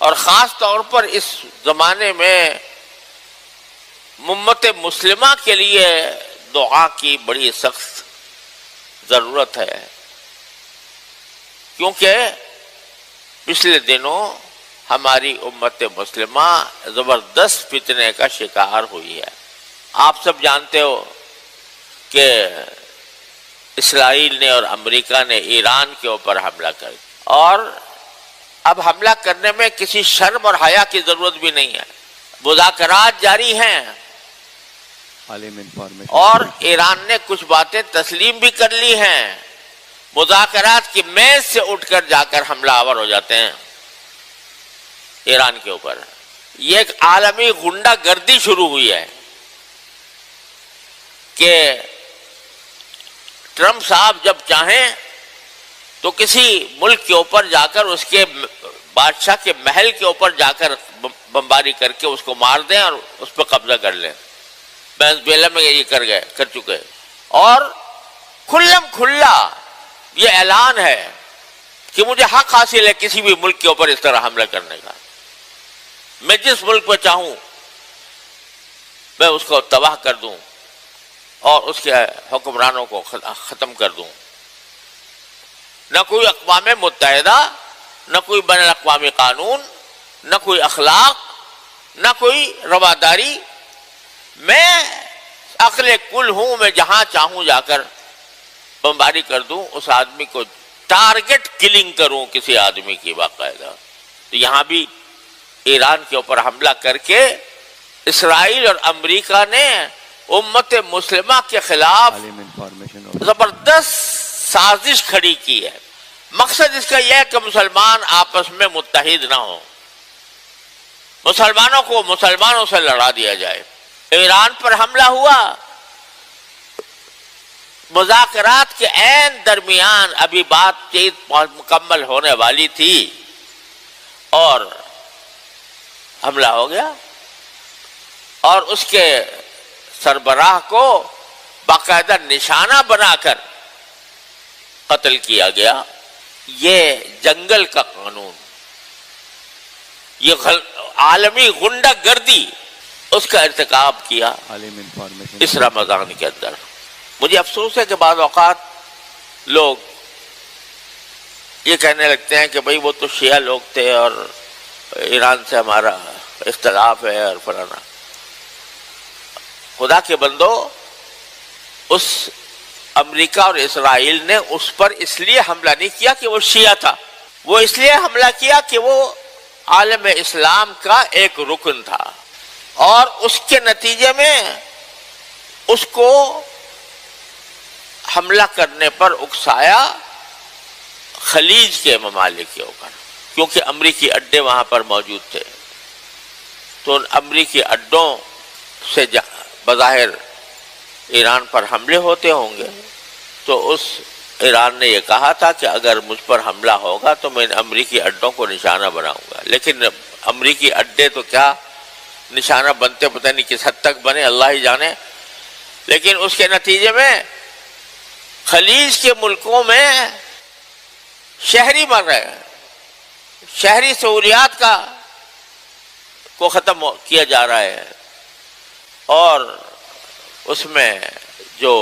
اور خاص طور پر اس زمانے میں امت مسلمہ کے لیے دعا کی بڑی سخت ضرورت ہے، کیونکہ پچھلے دنوں ہماری امت مسلمہ زبردست فتنے کا شکار ہوئی ہے۔ آپ سب جانتے ہو کہ اسرائیل نے اور امریکہ نے ایران کے اوپر حملہ کر دیا، اور اب حملہ کرنے میں کسی شرم اور حیا کی ضرورت بھی نہیں ہے۔ مذاکرات جاری ہیں اور ایران نے کچھ باتیں تسلیم بھی کر لی ہیں، مذاکرات کی میز سے اٹھ کر جا کر حملہ آور ہو جاتے ہیں ایران کے اوپر۔ یہ ایک عالمی غنڈہ گردی شروع ہوئی ہے کہ ٹرمپ صاحب جب چاہیں تو کسی ملک کے اوپر جا کر اس کے بادشاہ کے محل کے اوپر جا کر بمباری کر کے اس کو مار دیں اور اس پہ قبضہ کر لیں۔ وینزویلا میں یہ کر چکے، اور کھلم کھلا یہ اعلان ہے کہ مجھے حق حاصل ہے کسی بھی ملک کے اوپر اس طرح حملہ کرنے کا، میں جس ملک پہ چاہوں میں اس کو تباہ کر دوں اور اس کے حکمرانوں کو ختم کر دوں۔ نہ کوئی اقوام متحدہ، نہ کوئی بین الاقوامی قانون، نہ کوئی اخلاق، نہ کوئی رواداری، میں عقل کل ہوں، میں جہاں چاہوں جا کر بمباری کر دوں، اس آدمی کو ٹارگٹ کلنگ کروں کسی آدمی کی باقاعدہ۔ تو یہاں بھی ایران کے اوپر حملہ کر کے اسرائیل اور امریکہ نے امت مسلمہ کے خلاف زبردست سازش کھڑی کی ہے۔ مقصد اس کا یہ ہے کہ مسلمان آپس میں متحد نہ ہوں، مسلمانوں کو مسلمانوں سے لڑا دیا جائے۔ ایران پر حملہ ہوا، مذاکرات کے عین درمیان ابھی بات چیت مکمل ہونے والی تھی اور حملہ ہو گیا، اور اس کے سربراہ کو باقاعدہ نشانہ بنا کر قتل کیا گیا۔ یہ جنگل کا قانون، یہ عالمی غنڈہ گردی، اس کا ارتکاب کیا اس رمضان کے اندر۔ مجھے افسوس ہے کہ بعض اوقات لوگ یہ کہنے لگتے ہیں کہ بھئی وہ تو شیعہ لوگ تھے اور ایران سے ہمارا اختلاف ہے اور فلانا۔ خدا کے بندو، اس امریکہ اور اسرائیل نے اس پر اس لیے حملہ نہیں کیا کہ وہ شیعہ تھا، وہ اس لیے حملہ کیا کہ وہ عالم اسلام کا ایک رکن تھا، اور اس کے نتیجے میں اس کو حملہ کرنے پر اکسایا خلیج کے ممالک کے اوپر، کیونکہ امریکی اڈے وہاں پر موجود تھے۔ تو ان امریکی اڈوں سے بظاہر ایران پر حملے ہوتے ہوں گے، تو اس ایران نے یہ کہا تھا کہ اگر مجھ پر حملہ ہوگا تو میں امریکی اڈوں کو نشانہ بناؤں گا۔ لیکن امریکی اڈے تو کیا نشانہ بنتے، پتہ نہیں کس حد تک بنے، اللہ ہی جانے۔ لیکن اس کے نتیجے میں خلیج کے ملکوں میں شہری مر رہے ہیں، شہری سہولیات کو ختم کیا جا رہا ہے، اور اس میں جو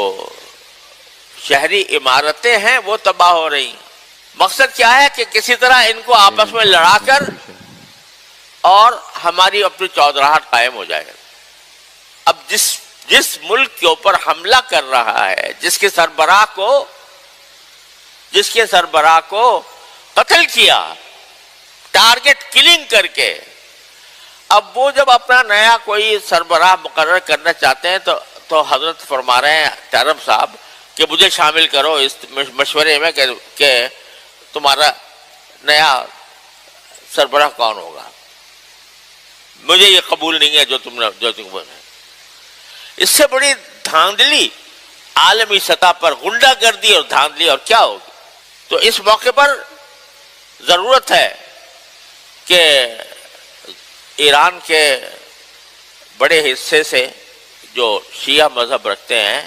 شہری عمارتیں ہیں وہ تباہ ہو رہی ہیں۔ مقصد کیا ہے کہ کسی طرح ان کو آپس میں لڑا کر اور ہماری اپنی چودراہٹ قائم ہو جائے۔ اب جس ملک کے اوپر حملہ کر رہا ہے، جس کے سربراہ کو قتل کیا ٹارگٹ کلنگ کر کے، اب وہ جب اپنا نیا کوئی سربراہ مقرر کرنا چاہتے ہیں تو حضرت فرما رہے ہیں ٹرمپ صاحب کہ مجھے شامل کرو اس مشورے میں کہ تمہارا نیا سربراہ کون ہوگا، مجھے یہ قبول نہیں ہے جو تم بولے۔ اس سے بڑی دھاندلی عالمی سطح پر، غنڈہ گردی اور دھاندلی اور کیا ہوگی۔ تو اس موقع پر ضرورت ہے کہ ایران کے بڑے حصے سے جو شیعہ مذہب رکھتے ہیں،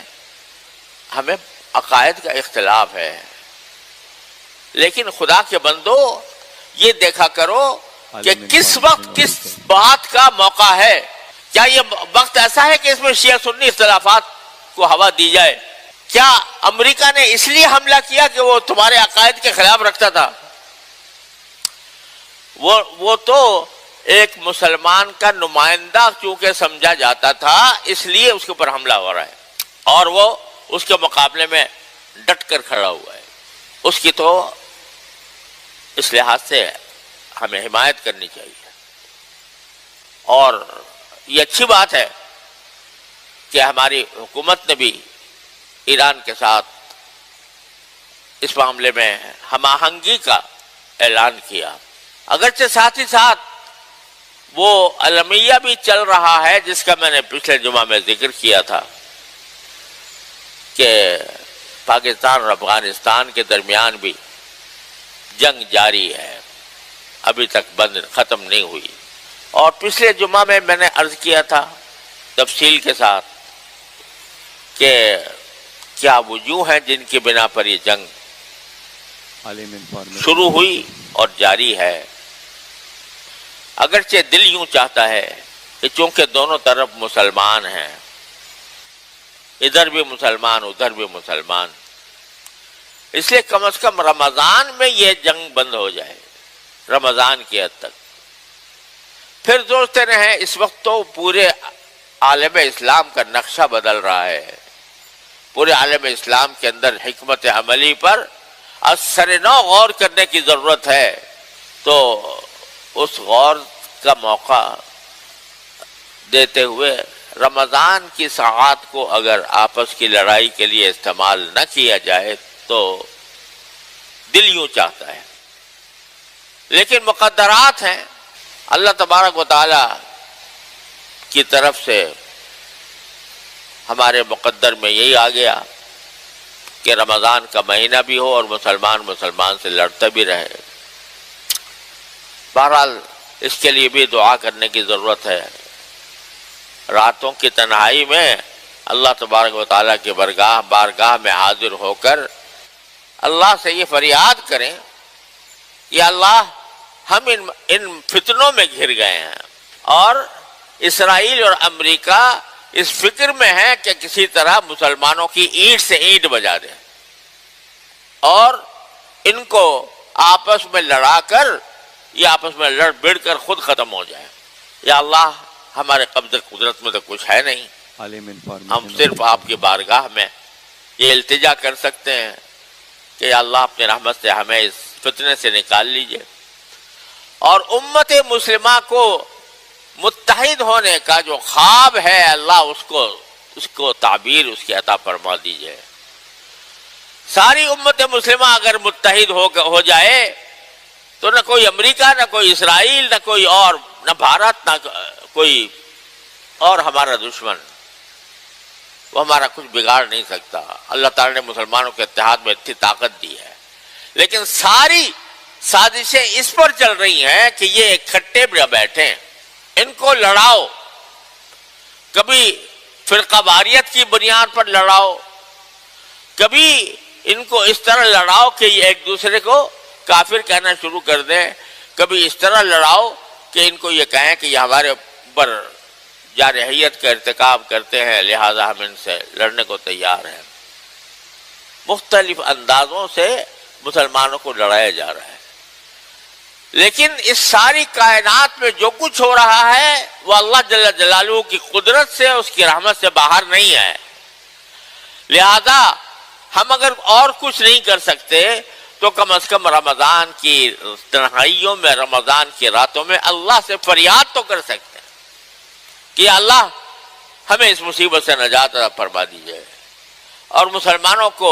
ہمیں عقائد کا اختلاف ہے، لیکن خدا کے بندو یہ دیکھا کرو کہ کس وقت کس بات کا موقع ہے. کیا یہ وقت ایسا ہے کہ اس میں شیعہ سنی اختلافات کو ہوا دی جائے؟ کیا امریکہ نے اس لیے حملہ کیا کہ وہ تمہارے عقائد کے خلاف رکھتا تھا؟ وہ تو ایک مسلمان کا نمائندہ چونکہ سمجھا جاتا تھا، اس لیے اس کے اوپر حملہ ہو رہا ہے، اور وہ اس کے مقابلے میں ڈٹ کر کھڑا ہوا ہے. اس کی تو اس لحاظ سے ہمیں حمایت کرنی چاہیے. اور یہ اچھی بات ہے کہ ہماری حکومت نے بھی ایران کے ساتھ اس معاملے میں ہم آہنگی کا اعلان کیا. اگرچہ ساتھ ہی ساتھ وہ المیہ بھی چل رہا ہے جس کا میں نے پچھلے جمعہ میں ذکر کیا تھا کہ پاکستان اور افغانستان کے درمیان بھی جنگ جاری ہے، ابھی تک ختم نہیں ہوئی. اور پچھلے جمعہ میں نے عرض کیا تھا تفصیل کے ساتھ کہ کیا وجوہ ہیں جن کی بنا پر یہ جنگ شروع ہوئی اور جاری ہے. اگرچہ دل یوں چاہتا ہے کہ چونکہ دونوں طرف مسلمان ہیں، ادھر بھی مسلمان ادھر بھی مسلمان، اس لیے کم از کم رمضان میں یہ جنگ بند ہو جائے، رمضان کی حد تک. پھر سوچتے رہیں. اس وقت تو پورے عالم اسلام کا نقشہ بدل رہا ہے. پورے عالم اسلام کے اندر حکمت عملی پر اثر نو غور کرنے کی ضرورت ہے. تو اس غور کا موقع دیتے ہوئے رمضان کی ساعات کو اگر آپس کی لڑائی کے لیے استعمال نہ کیا جائے تو دل یوں چاہتا ہے. لیکن مقدرات ہیں. اللہ تبارک و تعالی کی طرف سے ہمارے مقدر میں یہی آ گیا کہ رمضان کا مہینہ بھی ہو اور مسلمان سے لڑتا بھی رہے. بہرحال اس کے لیے بھی دعا کرنے کی ضرورت ہے. راتوں کی تنہائی میں اللہ تبارک و تعالیٰ کے بارگاہ میں حاضر ہو کر اللہ سے یہ فریاد کریں، یا اللہ ہم ان فتنوں میں گھر گئے ہیں، اور اسرائیل اور امریکہ اس فکر میں ہے کہ کسی طرح مسلمانوں کی اینٹ سے اینٹ بجا دیں اور ان کو آپس میں لڑا کر یا آپس میں لڑ بڑھ کر خود ختم ہو جائے. یا اللہ ہمارے قبضہ قدرت میں تو کچھ ہے نہیں، ہم صرف آپ کی بارگاہ میں یہ التجا کر سکتے ہیں کہ یا اللہ اپنی رحمت سے ہمیں اس فتنے سے نکال لیجئے، اور امت مسلمہ کو متحد ہونے کا جو خواب ہے اللہ اس کو تعبیر اس کی عطا فرما دیجئے. ساری امت مسلمہ اگر متحد ہو جائے تو نہ کوئی امریکہ، نہ کوئی اسرائیل، نہ کوئی اور، نہ بھارت، نہ کوئی اور ہمارا دشمن، وہ ہمارا کچھ بگاڑ نہیں سکتا. اللہ تعالی نے مسلمانوں کے اتحاد میں اتنی طاقت دی ہے، لیکن ساری سازشیں اس پر چل رہی ہیں کہ یہ ایک کھٹے پہ بیٹھیں، ان کو لڑاؤ. کبھی فرقہ واریت کی بنیاد پر لڑاؤ، کبھی ان کو اس طرح لڑاؤ کہ یہ ایک دوسرے کو کافر کہنا شروع کر دیں، کبھی اس طرح لڑاؤ کہ ان کو یہ کہیں کہ یہ ہمارے اوپر جارحیت کا ارتکاب کرتے ہیں لہذا ہم ان سے لڑنے کو تیار ہیں. مختلف اندازوں سے مسلمانوں کو لڑایا جا رہا ہے، لیکن اس ساری کائنات میں جو کچھ ہو رہا ہے وہ اللہ جل جلالہ کی قدرت سے، اس کی رحمت سے باہر نہیں ہے. لہذا ہم اگر اور کچھ نہیں کر سکتے تو کم از کم رمضان کی تنہائیوں میں، رمضان کی راتوں میں اللہ سے فریاد تو کر سکتے ہیں کہ اللہ ہمیں اس مصیبت سے نجات عطا فرما دیجیے، اور مسلمانوں کو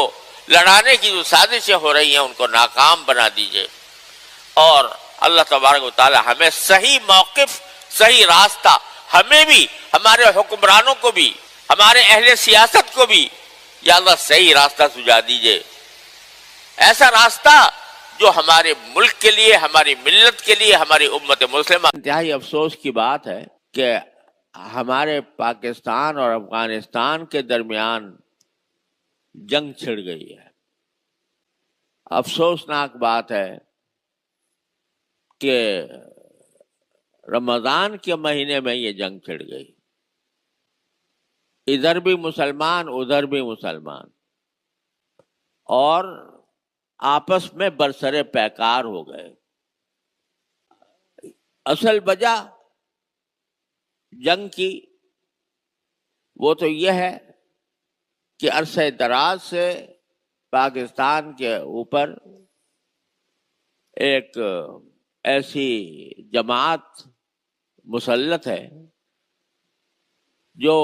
لڑانے کی جو سازشیں ہو رہی ہیں ان کو ناکام بنا دیجیے، اور اللہ تبارک و تعالی ہمیں صحیح موقف، صحیح راستہ، ہمیں بھی، ہمارے حکمرانوں کو بھی، ہمارے اہل سیاست کو بھی یا اللہ صحیح راستہ سجا دیجیے، ایسا راستہ جو ہمارے ملک کے لیے، ہماری ملت کے لیے، ہماری امت مسلمہ. انتہائی افسوس کی بات ہے کہ ہمارے پاکستان اور افغانستان کے درمیان جنگ چھڑ گئی ہے. افسوسناک بات ہے کہ رمضان کے مہینے میں یہ جنگ چھڑ گئی، ادھر بھی مسلمان ادھر بھی مسلمان، اور آپس میں برسر پیکار ہو گئے۔ اصل وجہ جنگ کی وہ تو یہ ہے کہ عرصہ دراز سے پاکستان کے اوپر ایک ایسی جماعت مسلط ہے جو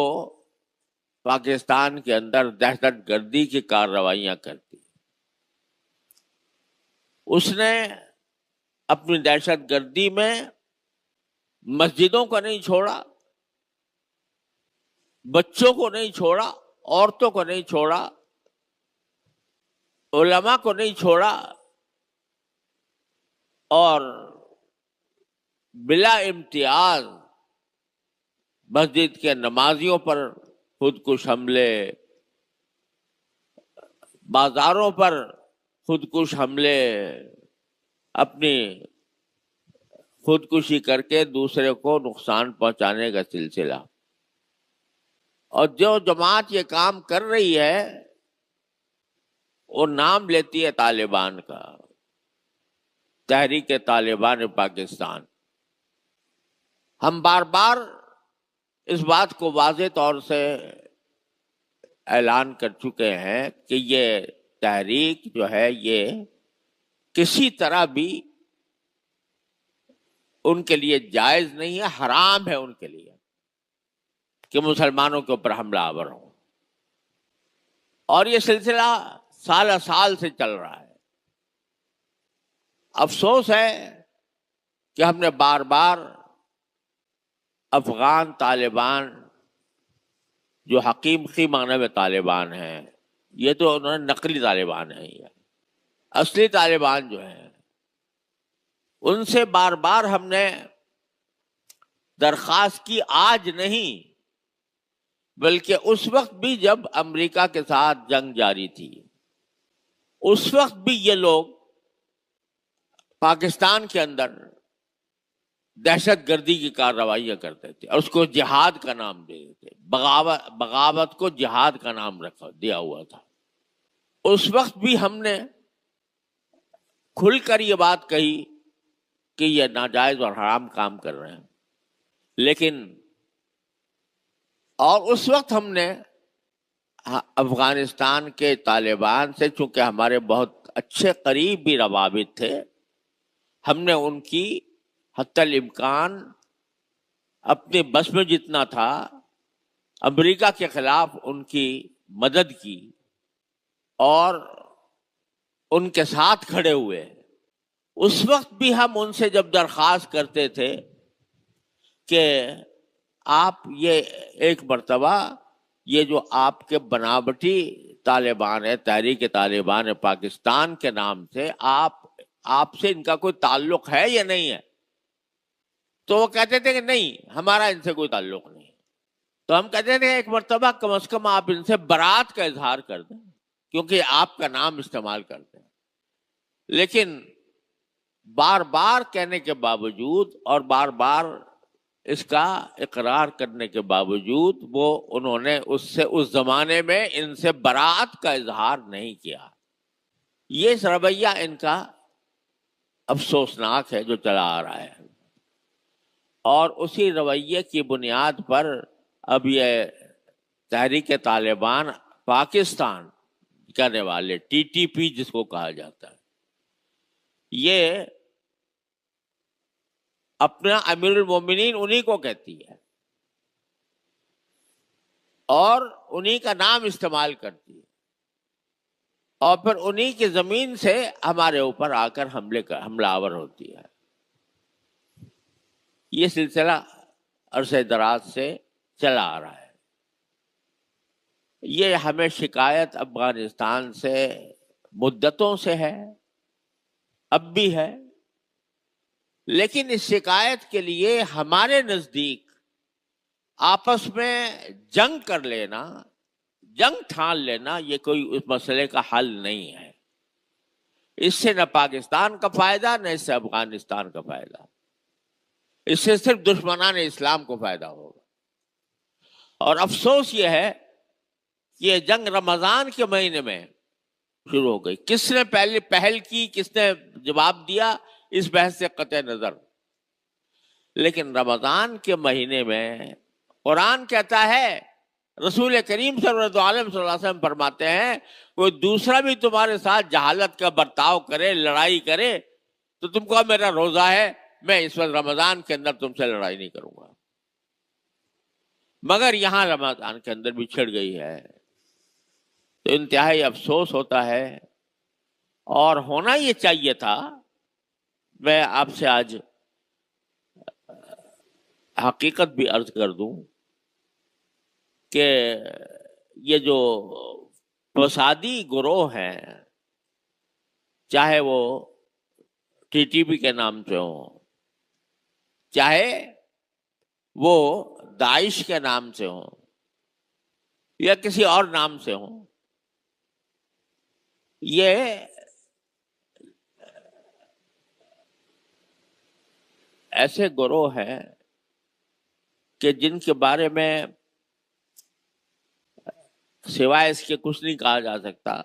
پاکستان کے اندر دہشت گردی کی کارروائیاں کرتی۔ اس نے اپنی دہشت گردی میں مسجدوں کو نہیں چھوڑا، بچوں کو نہیں چھوڑا، عورتوں کو نہیں چھوڑا، علماء کو نہیں چھوڑا، اور بلا امتیاز مسجد کے نمازیوں پر خودکش حملے، بازاروں پر خودکش حملے، اپنی خودکشی کر کے دوسرے کو نقصان پہنچانے کا سلسلہ۔ اور جو جماعت یہ کام کر رہی ہے وہ نام لیتی ہے طالبان کا، تحریک طالبان پاکستان۔ ہم بار بار اس بات کو واضح طور سے اعلان کر چکے ہیں کہ یہ تحریک جو ہے یہ کسی طرح بھی ان کے لیے جائز نہیں ہے، حرام ہے ان کے لیے کہ مسلمانوں کے اوپر حملہ آور ہو، اور یہ سلسلہ سال سال سے چل رہا ہے۔ افسوس ہے کہ ہم نے بار بار افغان طالبان جو حقیقی معنی میں طالبان ہیں، یہ تو انہوں نے نقلی طالبان ہیں، یہ اصلی طالبان جو ہیں ان سے بار بار ہم نے درخواست کی، آج نہیں بلکہ اس وقت بھی جب امریکہ کے ساتھ جنگ جاری تھی، اس وقت بھی یہ لوگ پاکستان کے اندر دہشت گردی کی کارروائیاں کرتے تھے اور اس کو جہاد کا نام دے دیتے، بغاوت کو جہاد کا نام دیا ہوا تھا۔ اس وقت بھی ہم نے کھل کر یہ بات کہی کہ یہ ناجائز اور حرام کام کر رہے ہیں، لیکن اور اس وقت ہم نے افغانستان کے طالبان سے، چونکہ ہمارے بہت اچھے قریبی روابط تھے، ہم نے ان کی حتی الامکان اپنے بس میں جتنا تھا امریکہ کے خلاف ان کی مدد کی اور ان کے ساتھ کھڑے ہوئے۔ اس وقت بھی ہم ان سے جب درخواست کرتے تھے کہ آپ یہ ایک مرتبہ یہ جو آپ کے بناوٹی طالبان ہے، تحریک طالبان پاکستان کے نام سے، آپ سے ان کا کوئی تعلق ہے یا نہیں ہے؟ تو وہ کہتے تھے کہ نہیں، ہمارا ان سے کوئی تعلق نہیں۔ تو ہم کہتے تھے ایک مرتبہ کم از کم آپ ان سے برات کا اظہار کر دیں، کیونکہ آپ کا نام استعمال کرتے ہیں۔ لیکن بار بار کہنے کے باوجود اور بار بار اس کا اقرار کرنے کے باوجود انہوں نے اس زمانے میں ان سے برات کا اظہار نہیں کیا۔ یہ رویہ ان کا افسوسناک ہے جو چلا آ رہا ہے، اور اسی رویے کی بنیاد پر اب یہ تحریک طالبان پاکستان کرنے والے ٹی ٹی پی جس کو کہا جاتا ہے، یہ اپنا امیر المومنین انہی کو کہتی ہے اور انہی کا نام استعمال کرتی ہے، اور پھر انہی کی زمین سے ہمارے اوپر آ کر حملہ آور ہوتی ہے۔ یہ سلسلہ عرصہ دراز سے چلا آ رہا ہے۔ یہ ہمیں شکایت افغانستان سے مدتوں سے ہے، اب بھی ہے، لیکن اس شکایت کے لیے ہمارے نزدیک آپس میں جنگ کر لینا، جنگ ٹھان لینا، یہ کوئی اس مسئلے کا حل نہیں ہے۔ اس سے نہ پاکستان کا فائدہ نہ اس سے افغانستان کا فائدہ۔ اس سے صرف دشمنان اسلام کو فائدہ ہوگا. اور افسوس یہ ہے کہ یہ جنگ رمضان کے مہینے میں شروع ہو گئی. کس نے پہل کی, کس نے جواب دیا, اس بحث سے قطع نظر. لیکن رمضان کے مہینے میں قرآن کہتا ہے, رسول کریم صلی اللہ علیہ وسلم فرماتے ہیں, کوئی دوسرا بھی تمہارے ساتھ جہالت کا برتاؤ کرے, لڑائی کرے, تو تم کو میرا روزہ ہے, میں اس وقت رمضان کے اندر تم سے لڑائی نہیں کروں گا. مگر یہاں رمضان کے اندر بھی چھڑ گئی ہے, تو انتہائی افسوس ہوتا ہے. اور ہونا یہ چاہیے تھا. میں آپ سے آج حقیقت بھی عرض کر دوں کہ یہ جو فسادی گروہ ہیں, چاہے وہ ٹی ٹی پی کے نام سے ہوں, چاہے وہ داعش کے نام سے ہوں, یا کسی اور نام سے ہوں, یہ ایسے گروہ ہیں کہ جن کے بارے میں سوائے اس کے کچھ نہیں کہا جا سکتا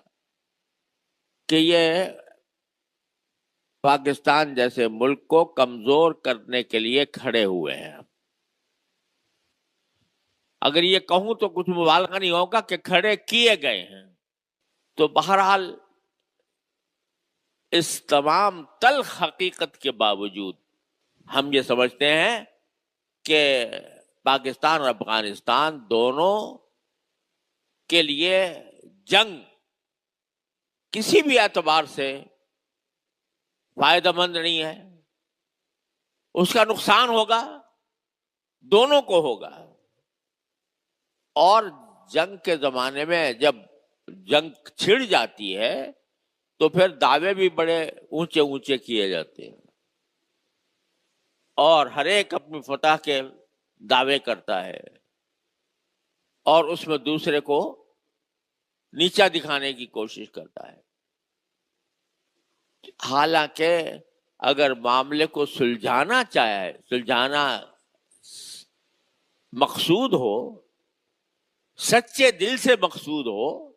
کہ یہ پاکستان جیسے ملک کو کمزور کرنے کے لیے کھڑے ہوئے ہیں. اگر یہ کہوں تو کچھ مبالغہ نہیں ہوگا کہ کھڑے کیے گئے ہیں. تو بہرحال اس تمام تلخ حقیقت کے باوجود ہم یہ سمجھتے ہیں کہ پاکستان اور افغانستان دونوں کے لیے جنگ کسی بھی اعتبار سے فائدہ مند نہیں ہے. اس کا نقصان ہوگا, دونوں کو ہوگا. اور جنگ کے زمانے میں جب جنگ چھڑ جاتی ہے تو پھر دعوے بھی بڑے اونچے اونچے کیے جاتے ہیں, اور ہر ایک اپنی فتح کے دعوے کرتا ہے, اور اس میں دوسرے کو نیچا دکھانے کی کوشش کرتا ہے. حالانکہ اگر معاملے کو سلجھانا مقصود ہو, سچے دل سے مقصود ہو,